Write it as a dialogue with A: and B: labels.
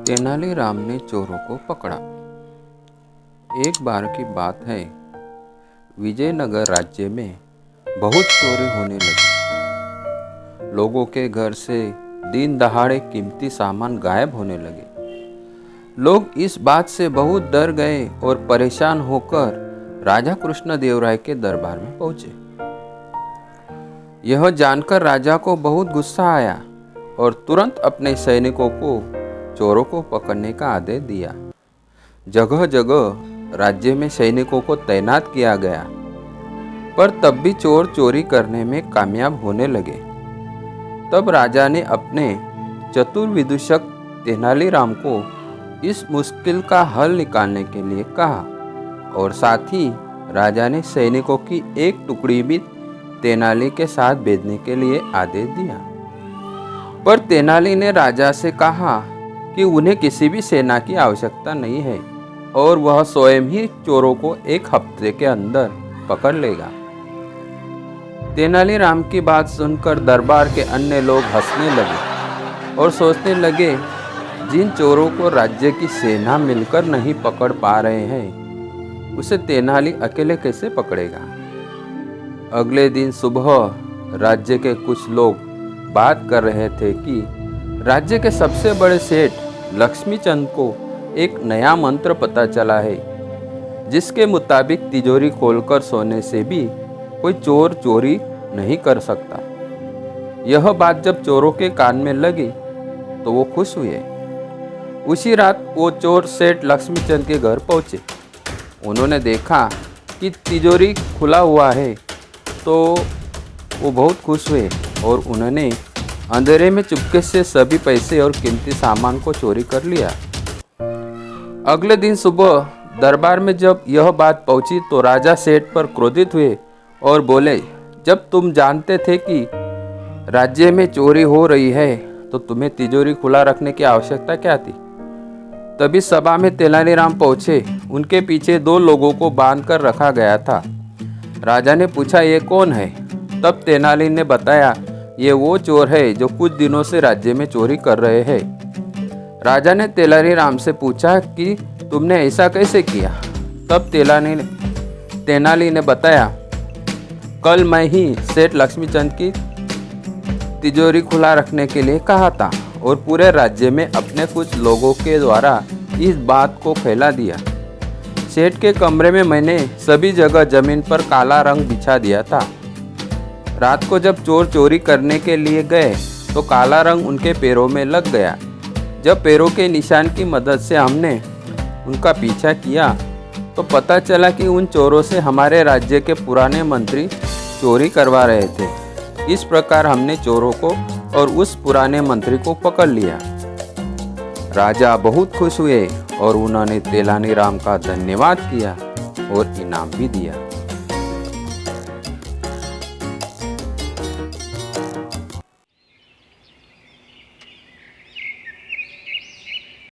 A: तेनालीराम ने चोरों को पकड़ा। एक बार की बात है, विजयनगर राज्य में बहुत चोरी होने लगी। लोगों के घर से दिन दहाड़े कीमती सामान गायब होने लगे। लोग इस बात से बहुत डर गए और परेशान होकर राजा कृष्णदेवराय के दरबार में पहुंचे। यह जानकर राजा को बहुत गुस्सा आया और तुरंत अपने सैनिकों को चोरों को पकड़ने का आदेश दिया। जगह जगह राज्य में सैनिकों को तैनात किया गया, पर तब भी चोर चोरी करने में कामयाब होने लगे। तब राजा ने अपने चतुर विदूषक तेनालीराम को इस मुश्किल का हल निकालने के लिए कहा और साथ ही राजा ने सैनिकों की एक टुकड़ी भी तेनाली के साथ भेजने के लिए आदेश दिया। पर तेनाली ने राजा से कहा कि उन्हें किसी भी सेना की आवश्यकता नहीं है और वह स्वयं ही चोरों को एक हफ्ते के अंदर पकड़ लेगा। तेनालीराम की बात सुनकर दरबार के अन्य लोग हंसने लगे और सोचने लगे, जिन चोरों को राज्य की सेना मिलकर नहीं पकड़ पा रहे हैं, उसे तेनाली अकेले कैसे पकड़ेगा। अगले दिन सुबह राज्य के कुछ लोग बात कर रहे थे कि राज्य के सबसे बड़े सेठ लक्ष्मीचंद को एक नया मंत्र पता चला है, जिसके मुताबिक तिजोरी खोलकर सोने से भी कोई चोर चोरी नहीं कर सकता। यह बात जब चोरों के कान में लगी तो वो खुश हुए। उसी रात वो चोर सेठ लक्ष्मीचंद के घर पहुंचे। उन्होंने देखा कि तिजोरी खुला हुआ है तो वो बहुत खुश हुए और उन्होंने अंधेरे में चुपके से सभी पैसे और कीमती सामान को चोरी कर लिया। अगले दिन सुबह दरबार में जब यह बात पहुंची तो राजा सेठ पर क्रोधित हुए और बोले, जब तुम जानते थे कि राज्य में चोरी हो रही है तो तुम्हें तिजोरी खुला रखने की आवश्यकता क्या थी। तभी सभा में तेनालीराम पहुंचे। उनके पीछे दो लोगों को बांध कर रखा गया था। राजा ने पूछा, ये कौन है? तब तेनाली ने बताया, ये वो चोर है जो कुछ दिनों से राज्य में चोरी कर रहे हैं। राजा ने तेनालीराम से पूछा कि तुमने ऐसा कैसे किया। तब तेनाली ने बताया, कल मैं ही सेठ लक्ष्मीचंद की तिजोरी खुला रखने के लिए कहा था और पूरे राज्य में अपने कुछ लोगों के द्वारा इस बात को फैला दिया। सेठ के कमरे में मैंने सभी जगह जमीन पर काला रंग बिछा दिया था। रात को जब चोर चोरी करने के लिए गए तो काला रंग उनके पैरों में लग गया। जब पैरों के निशान की मदद से हमने उनका पीछा किया तो पता चला कि उन चोरों से हमारे राज्य के पुराने मंत्री चोरी करवा रहे थे। इस प्रकार हमने चोरों को और उस पुराने मंत्री को पकड़ लिया। राजा बहुत खुश हुए और उन्होंने तेनालीराम का धन्यवाद किया और इनाम भी दिया।